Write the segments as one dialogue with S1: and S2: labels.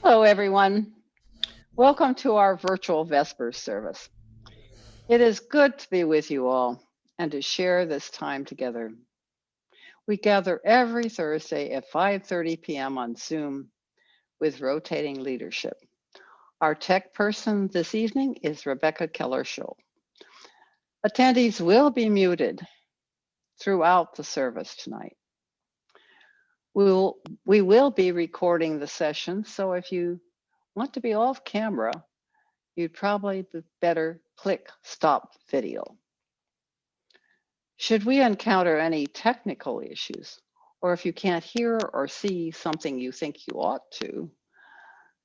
S1: Hello, everyone. Welcome to our virtual Vespers service. It is good to be with you all and to share this time together. We gather every Thursday at 5:30 p.m. on Zoom with rotating leadership. Our tech person this evening is Rebecca Keller-Schull. Attendees will be muted throughout the service tonight. We will be recording the session, so if you want to be off camera, you'd probably better click stop video. Should we encounter any technical issues, or if you can't hear or see something you think you ought to,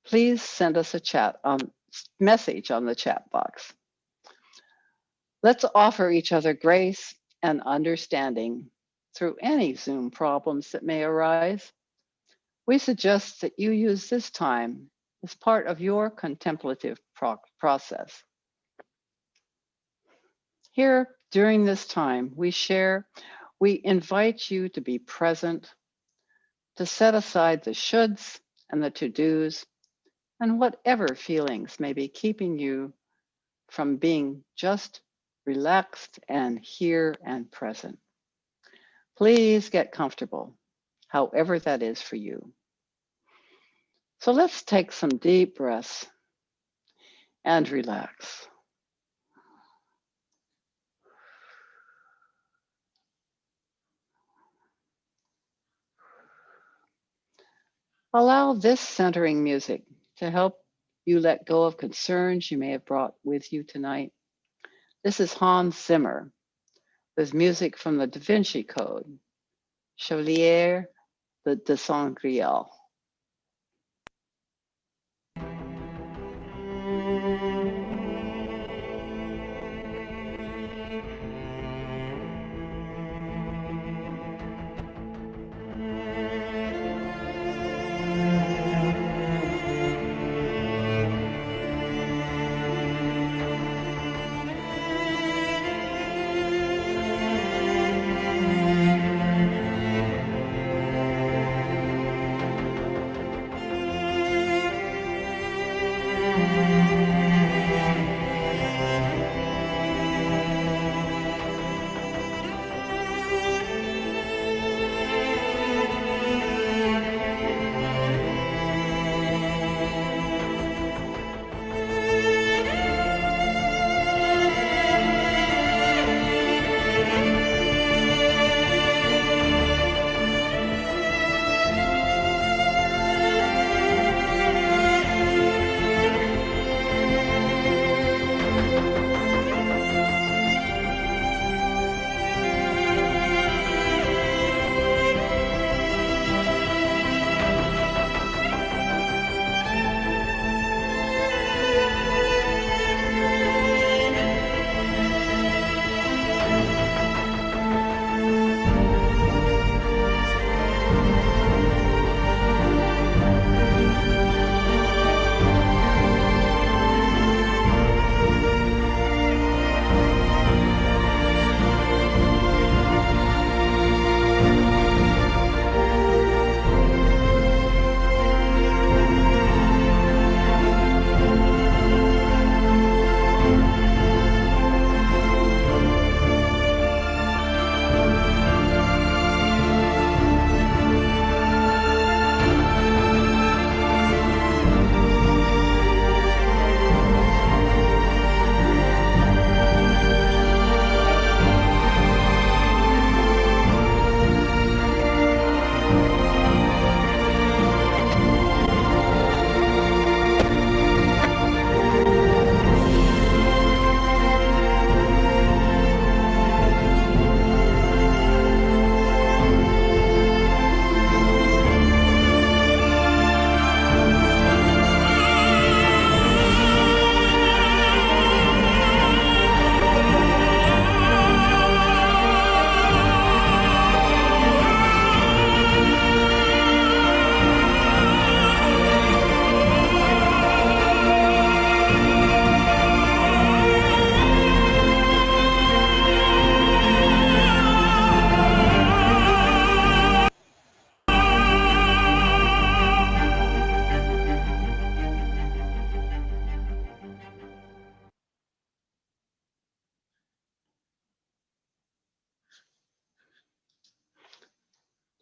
S1: please send us a message on the chat box. Let's offer each other grace and understanding through any Zoom problems that may arise. We suggest that you use this time as part of your contemplative process. Here, during this time, we invite you to be present, to set aside the shoulds and the to-dos, and whatever feelings may be keeping you from being just relaxed and here and present. Please get comfortable, however that is for you. So let's take some deep breaths. and relax. Allow this centering music to help you let go of concerns you may have brought with you tonight. This is Hans Zimmer with music from the Da Vinci Code, Chevalier de Saint-Grial.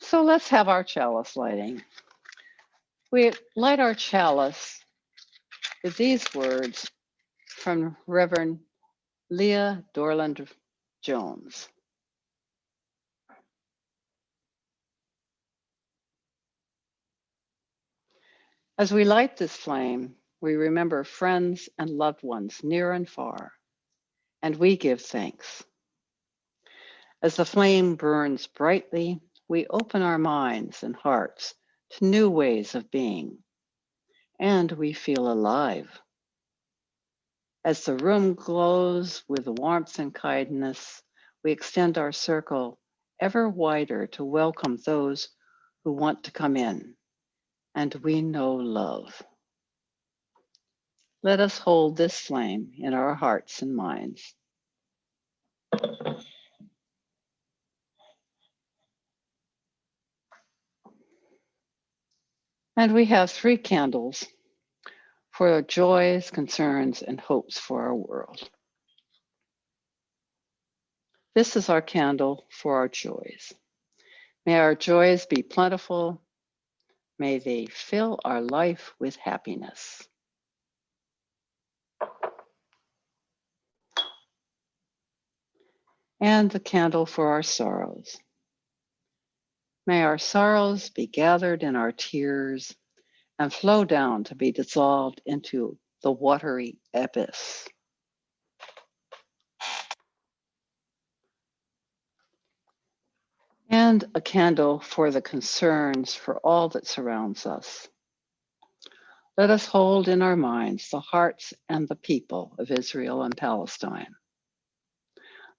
S1: So let's have our chalice lighting. We light our chalice with these words from Reverend Leah Dorland Jones. As we light this flame, we remember friends and loved ones near and far, and we give thanks. As the flame burns brightly, we open our minds and hearts to new ways of being, and we feel alive. As the room glows with warmth and kindness, we extend our circle ever wider to welcome those who want to come in, and we know love. Let us hold this flame in our hearts and minds. And we have 3 candles for our joys, concerns, and hopes for our world. This is our candle for our joys. May our joys be plentiful. May they fill our life with happiness. and the candle for our sorrows. May our sorrows be gathered in our tears and flow down to be dissolved into the watery abyss. And a candle for the concerns for all that surrounds us. Let us hold in our minds the hearts and the people of Israel and Palestine.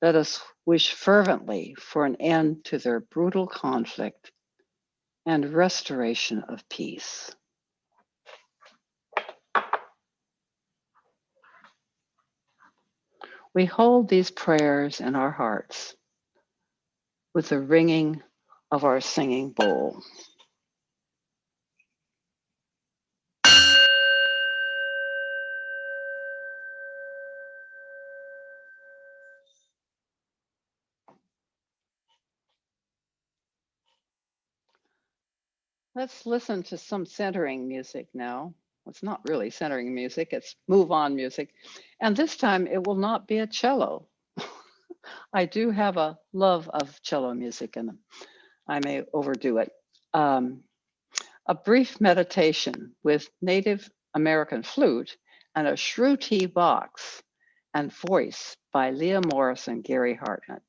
S1: Let us wish fervently for an end to their brutal conflict and restoration of peace. We hold these prayers in our hearts with the ringing of our singing bowl. Let's listen to some centering music now. It's not really centering music, it's move on music. And this time it will not be a cello. I do have a love of cello music and I may overdo it. A brief meditation with Native American flute and a shruti box and voice by Leah Morris and Gary Hartnett.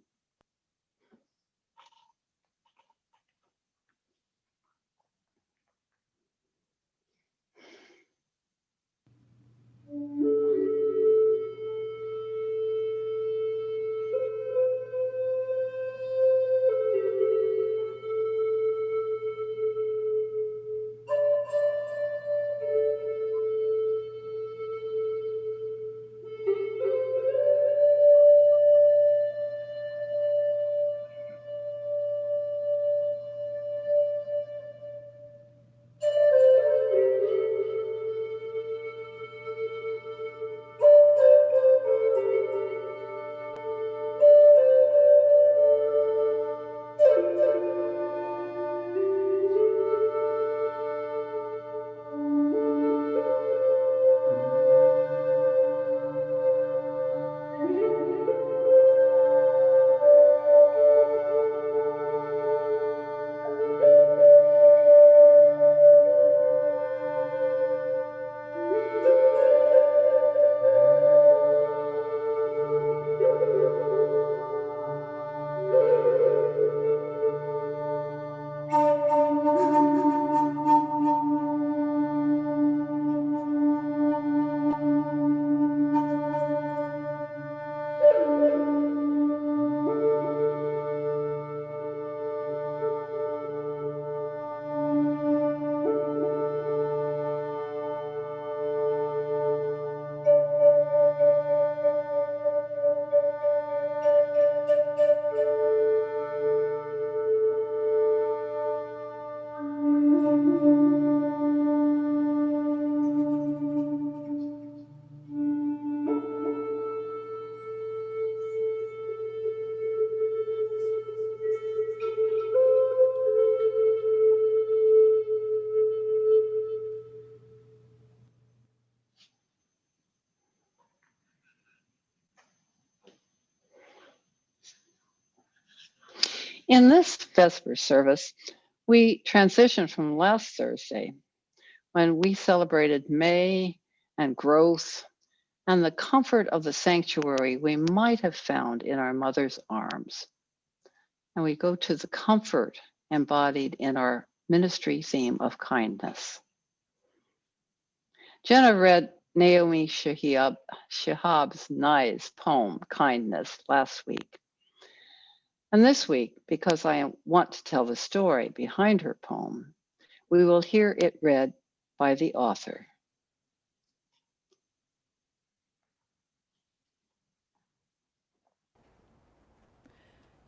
S1: In this Vespers service, we transition from last Thursday when we celebrated May and growth and the comfort of the sanctuary we might have found in our mother's arms. And we go to the comfort embodied in our ministry theme of kindness. Jenna read Naomi Shihab's nice poem, Kindness, last week. And this week, because I want to tell the story behind her poem, we will hear it read by the author.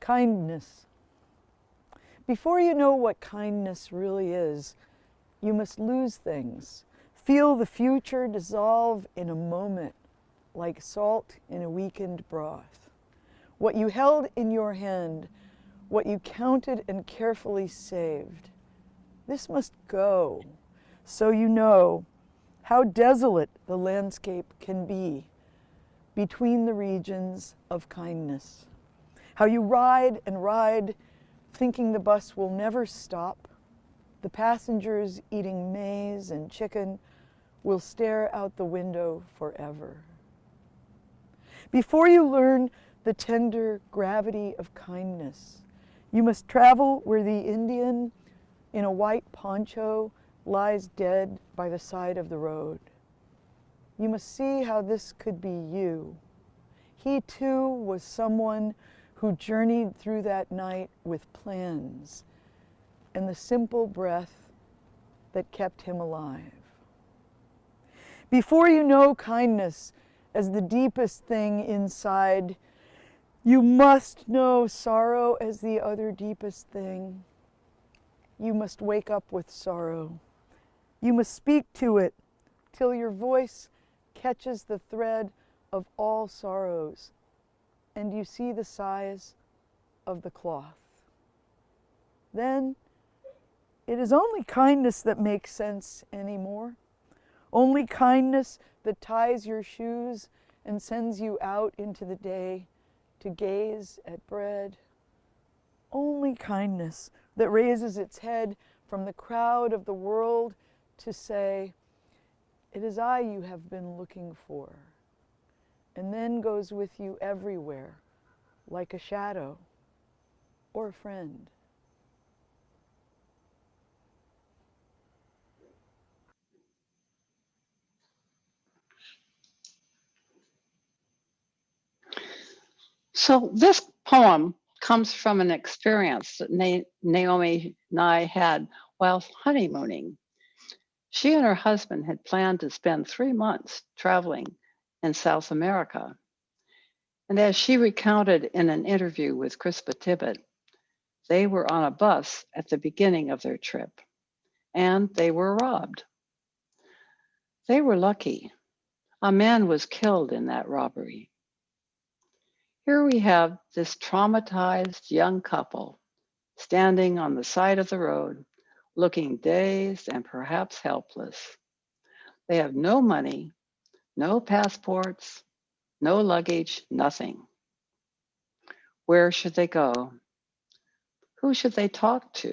S2: Kindness. Before you know what kindness really is, you must lose things. Feel the future dissolve in a moment, like salt in a weakened broth. What you held in your hand, what you counted and carefully saved, this must go, so you know how desolate the landscape can be between the regions of kindness. How you ride and ride, thinking the bus will never stop. The passengers eating maize and chicken will stare out the window forever. Before you learn the tender gravity of kindness, you must travel where the Indian in a white poncho lies dead by the side of the road. You must see how this could be you. He too was someone who journeyed through that night with plans and the simple breath that kept him alive. Before you know kindness as the deepest thing inside, you must know sorrow as the other deepest thing. You must wake up with sorrow. You must speak to it till your voice catches the thread of all sorrows and you see the size of the cloth. Then it is only kindness that makes sense anymore. Only kindness that ties your shoes and sends you out into the day to gaze at bread. Only kindness that raises its head from the crowd of the world to say, "It is I you have been looking for," and then goes with you everywhere, like a shadow or a friend.
S1: So this poem comes from an experience that Naomi and I had while honeymooning. She and her husband had planned to spend 3 months traveling in South America. And as she recounted in an interview with Crispa Tibbett, they were on a bus at the beginning of their trip, and they were robbed. They were lucky. A man was killed in that robbery. Here we have this traumatized young couple standing on the side of the road, looking dazed and perhaps helpless. They have no money, no passports, no luggage, nothing. Where should they go? Who should they talk to?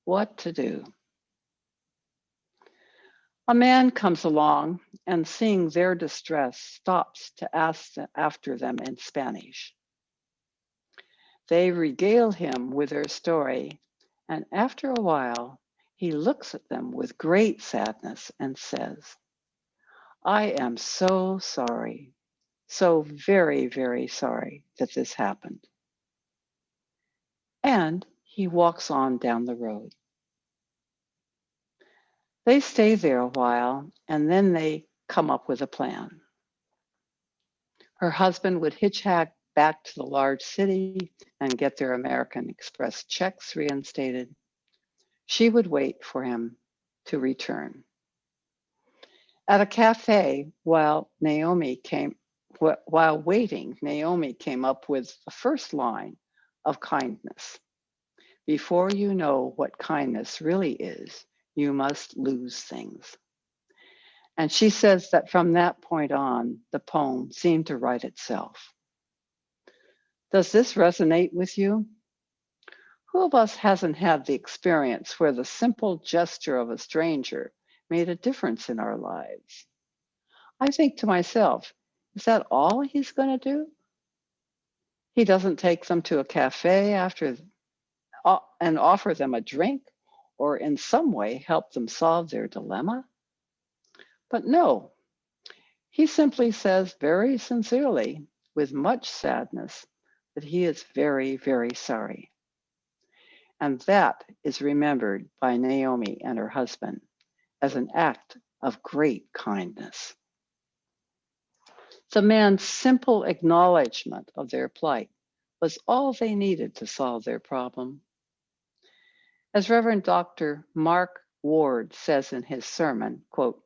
S1: What to do? A man comes along and, seeing their distress, stops to ask after them in Spanish. They regale him with their story, and after a while, he looks at them with great sadness and says, "I am so sorry, so very, very sorry that this happened." And he walks on down the road. They stay there a while, and then they come up with a plan. Her husband would hitchhike back to the large city and get their American Express checks reinstated. She would wait for him to return. At a cafe, while waiting, Naomi came up with the first line of kindness. Before you know what kindness really is, you must lose things. And she says that from that point on, the poem seemed to write itself. Does this resonate with you? Who of us hasn't had the experience where the simple gesture of a stranger made a difference in our lives? I think to myself, is that all he's going to do? He doesn't take them to a cafe and offer them a drink or in some way help them solve their dilemma? But no, he simply says very sincerely, with much sadness, that he is very, very sorry. And that is remembered by Naomi and her husband as an act of great kindness. The man's simple acknowledgement of their plight was all they needed to solve their problem. As Reverend Dr. Mark Ward says in his sermon, quote,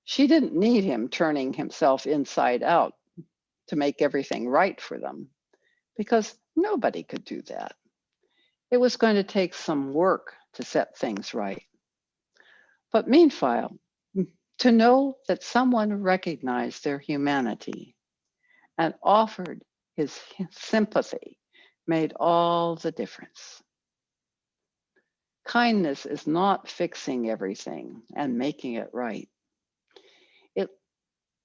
S1: "She didn't need him turning himself inside out to make everything right for them, because nobody could do that. It was going to take some work to set things right. But meanwhile, to know that someone recognized their humanity and offered his sympathy made all the difference. Kindness is not fixing everything and making it right.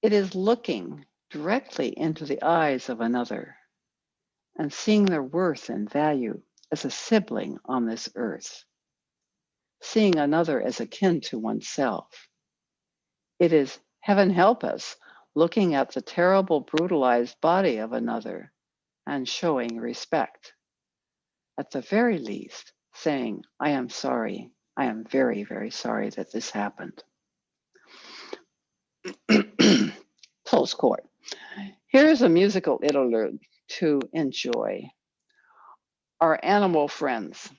S1: It is looking directly into the eyes of another and seeing their worth and value as a sibling on this earth, seeing another as akin to oneself. It is, heaven help us, looking at the terrible, brutalized body of another and showing respect. At the very least, saying, I am sorry. I am very, very sorry that this happened. Close quote. Here's a musical interlude to enjoy. Our animal friends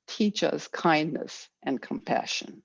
S1: teach us kindness and compassion.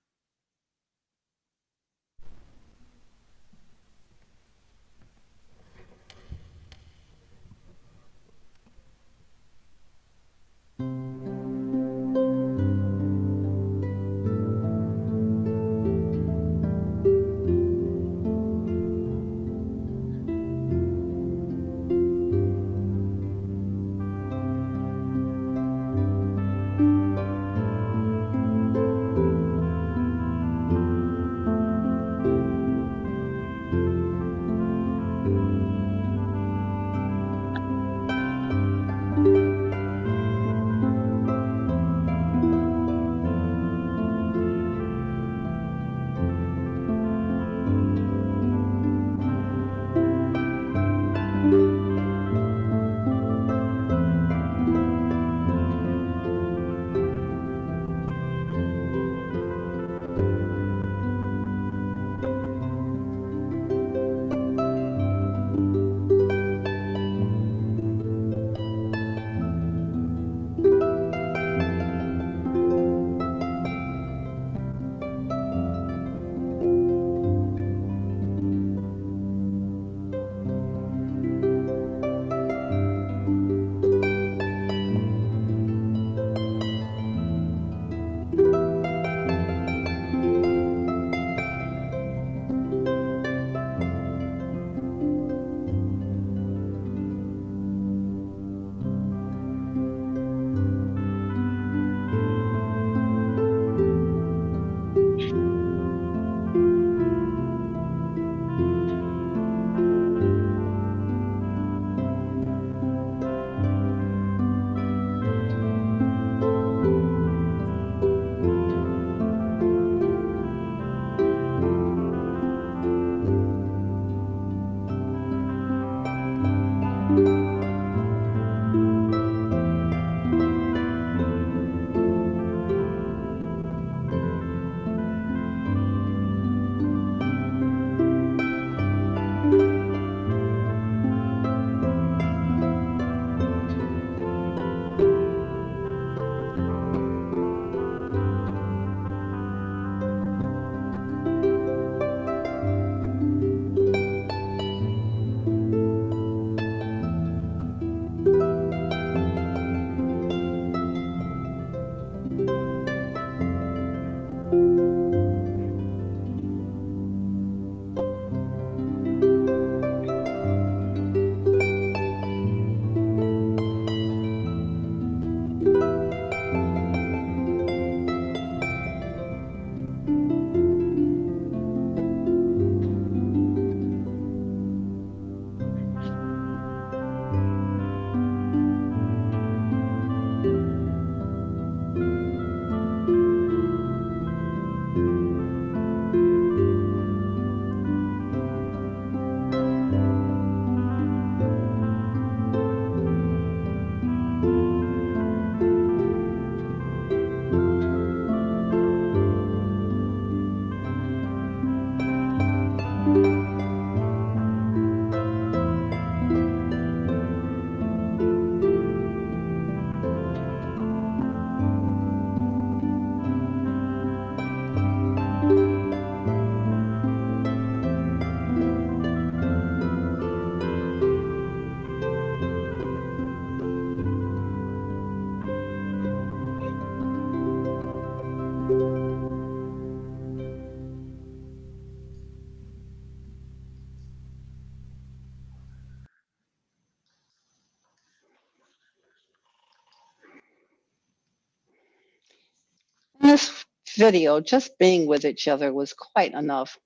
S1: this video, just being with each other was quite enough.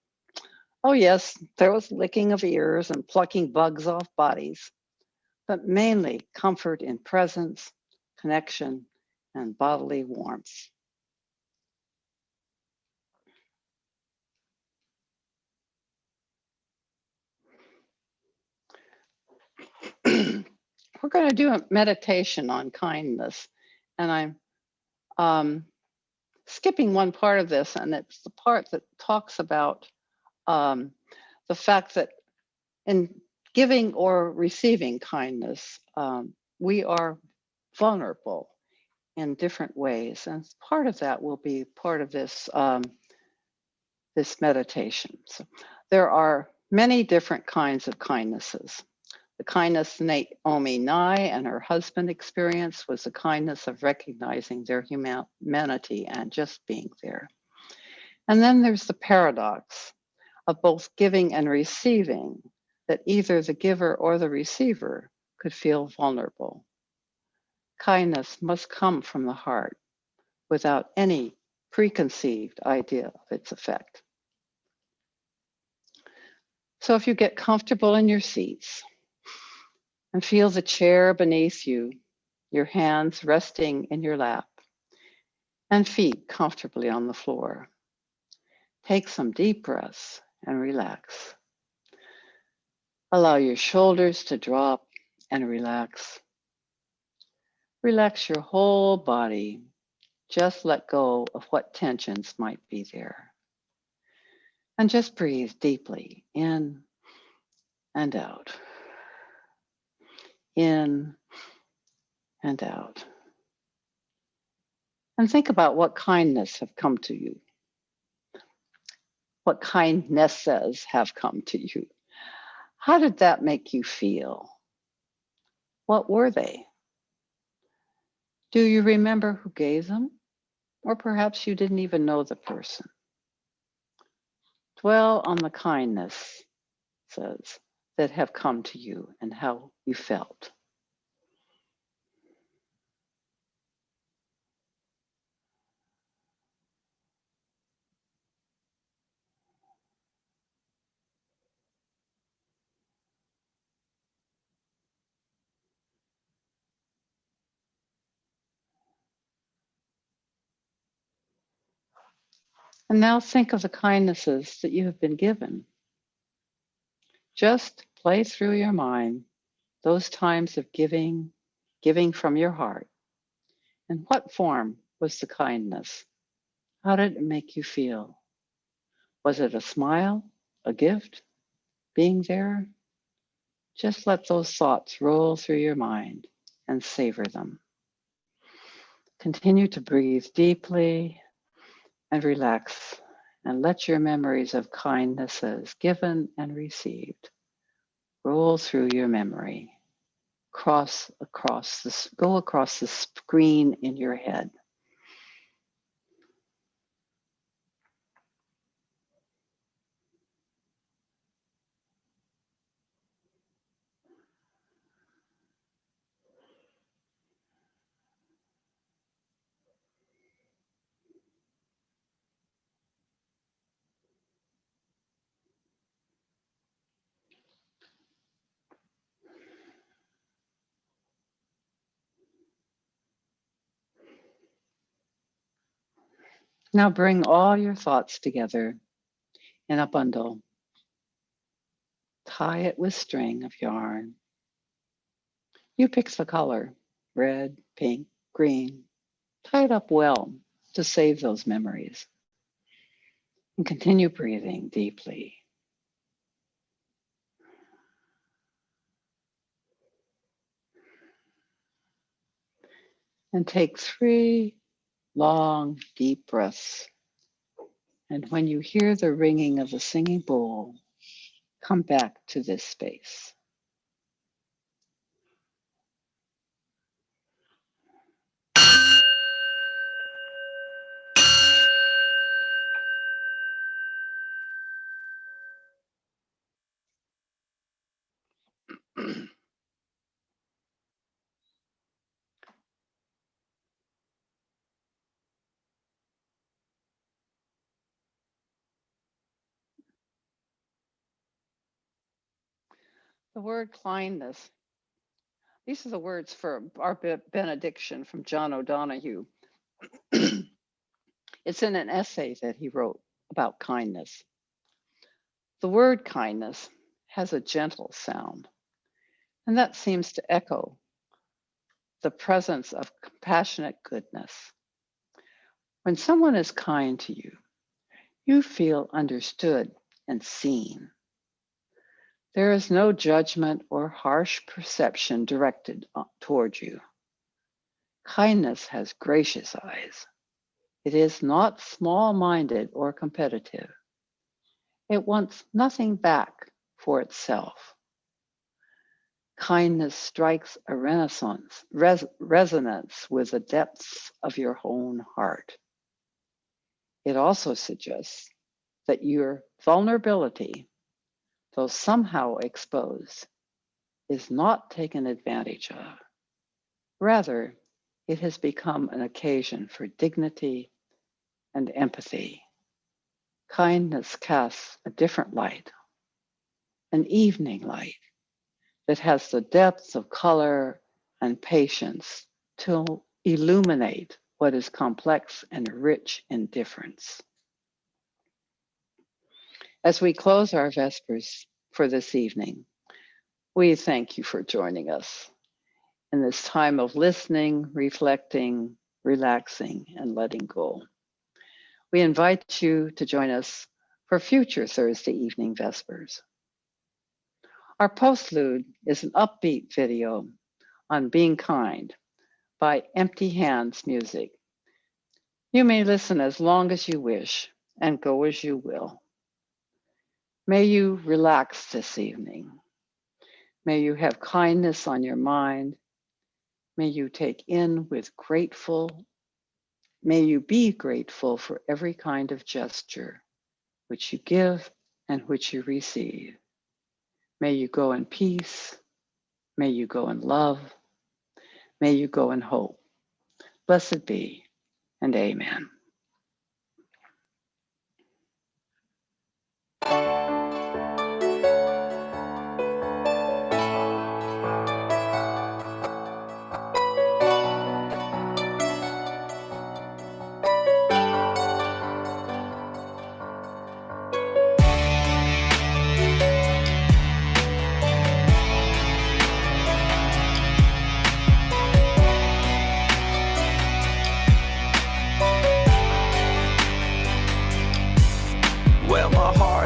S1: Oh, yes, there was licking of ears and plucking bugs off bodies, but mainly comfort in presence, connection, and bodily warmth. We're going to do a meditation on kindness, and I'm skipping one part of this, and it's the part that talks about the fact that in giving or receiving kindness, we are vulnerable in different ways, and part of that will be part of this this meditation. So there are many different kinds of kindnesses. The kindness Naomi Nye and her husband experienced was the kindness of recognizing their humanity and just being there. And then there's the paradox of both giving and receiving, that either the giver or the receiver could feel vulnerable. Kindness must come from the heart without any preconceived idea of its effect. So if you get comfortable in your seats and feel the chair beneath you, your hands resting in your lap, and feet comfortably on the floor, take some deep breaths and relax. Allow your shoulders to drop and relax. Relax your whole body. Just let go of what tensions might be there. And just breathe deeply in and out. In and out. And think about what kindness have come to you. What kindnesses have come to you. How did that make you feel? What were they? Do you remember who gave them? Or perhaps you didn't even know the person. Dwell on the kindness, says, that have come to you and how you felt. And now think of the kindnesses that you have been given. Just play through your mind those times of giving from your heart. In what form was the kindness? How did it make you feel? Was it a smile, a gift, being there? Just let those thoughts roll through your mind and savor them. Continue to breathe deeply and relax, and let your memories of kindnesses given and received roll through your memory. Go across the screen in your head. Now bring all your thoughts together in a bundle. Tie it with string of yarn. You pick the color, red, pink, green. Tie it up well to save those memories. And continue breathing deeply. And take 3 long, deep breaths. And when you hear the ringing of the singing bowl, come back to this space. The word kindness. These are the words for our benediction from John O'Donohue. It's in an essay that he wrote about kindness. The word kindness has a gentle sound, and that seems to echo the presence of compassionate goodness. When someone is kind to you, you feel understood and seen. There is no judgment or harsh perception directed toward you. Kindness has gracious eyes. It is not small-minded or competitive. It wants nothing back for itself. Kindness strikes a resonance with the depths of your own heart. It also suggests that your vulnerability, though somehow exposed, is not taken advantage of. Rather, it has become an occasion for dignity and empathy. Kindness casts a different light, an evening light that has the depth of color and patience to illuminate what is complex and rich in difference. As we close our Vespers for this evening, we thank you for joining us in this time of listening, reflecting, relaxing, and letting go. We invite you to join us for future Thursday evening Vespers. Our postlude is an upbeat video on being kind by Empty Hands Music. You may listen as long as you wish and go as you will. May you relax this evening. May you have kindness on your mind. May you take in with may you be grateful for every kind of gesture which you give and which you receive. May you go in peace. May you go in love. May you go in hope. Blessed be, and amen.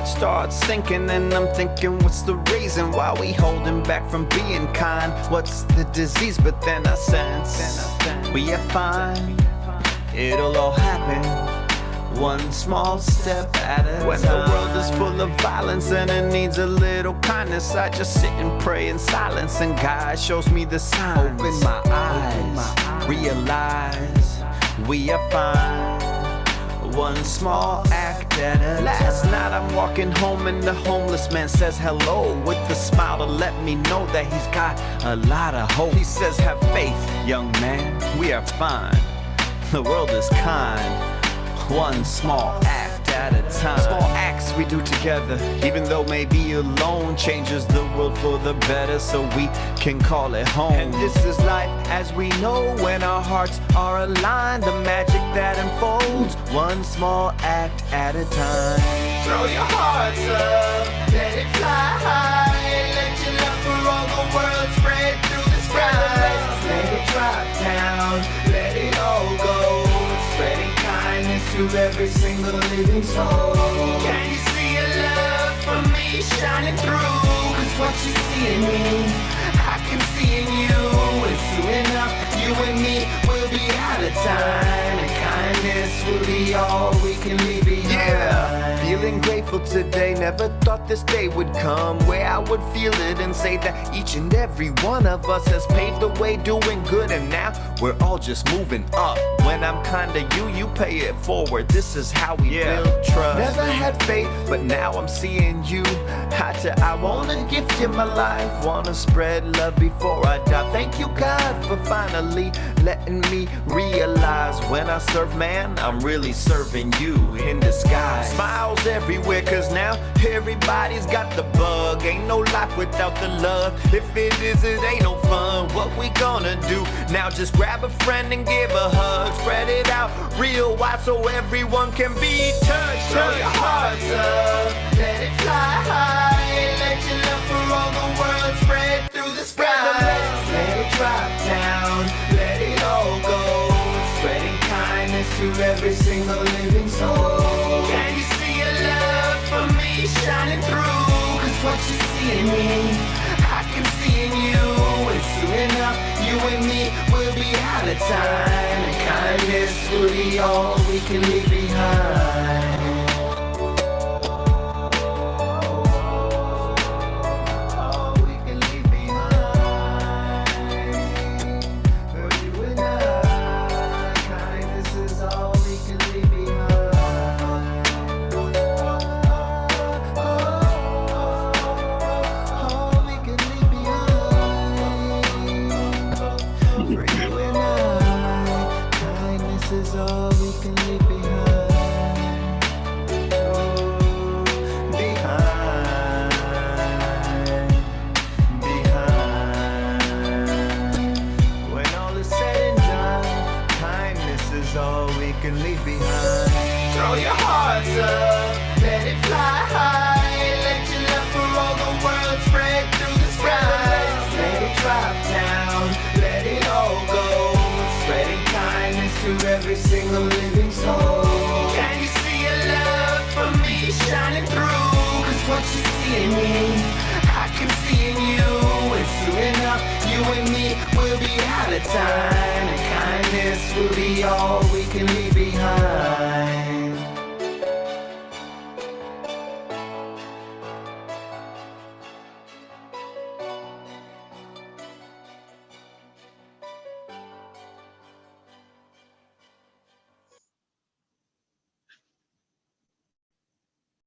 S3: Starts sinking and I'm thinking, what's the reason why we holding back from being kind? What's the disease? But then I sense we are fine. It'll all happen one small step at a time. When the world is full of violence and it needs a little kindness, I just sit and pray in silence, and God shows me the signs. Open my eyes, realize we are fine. One small act at a time. Last night I'm walking home and the homeless man says hello with a smile to let me know that he's got a lot of hope. He says, have faith, young man, we are fine. The world is kind. One small act at a time. Small acts we do together, even though maybe alone, changes the world for the better so we can call it home. And this is life as we know, when our hearts are aligned, the magic that unfolds one small act at a time. Throw your hearts up, let it fly high, and let your love for all the world spread through the skies. Let it drop down, let it all go, spreading kindness to every single living soul. Can you see a love for me shining through? Cause what you see in me, I can see in you. And soon enough, you and me will be out of time, and kindness will be all we can leave behind. Yeah, feeling grateful today. Never thought this day would come where I would feel it and say that each and every one of us has paved the way doing good, and now we're all just moving up. When I'm kind to you, you pay it forward. This is how we build trust. Never had faith, but now I'm seeing you eye to eye. Wanna gift you my life, wanna spread love before I die. Thank you, God, for finally letting me realize when I serve man, I'm really serving you in this sky. Smiles everywhere, cause now everybody's got the bug. Ain't no life without the love. If it is, it ain't no fun. What we gonna do now? Just grab a friend and give a hug. Spread it out real wide so everyone can be touched. Throw your hearts up, let it fly high. Let your love for all the world spread through the sky. Let it drop down, let it all go. Spreading kindness to every single living soul. Can you see your love for me shining through? Cause what you see in me, I can see in you. And soon enough, you and me will be out of time. And kindness will be all we can leave behind. Throw your hearts up, let it fly high. Let your love for all the world spread through the skies. Let it drop down, let it all go. Spreading kindness to every single living soul. Can you see your love for me shining through? Cause what you see in me, I can see in you. And soon enough, you and me will be out of time. And kindness will be all we can leave behind.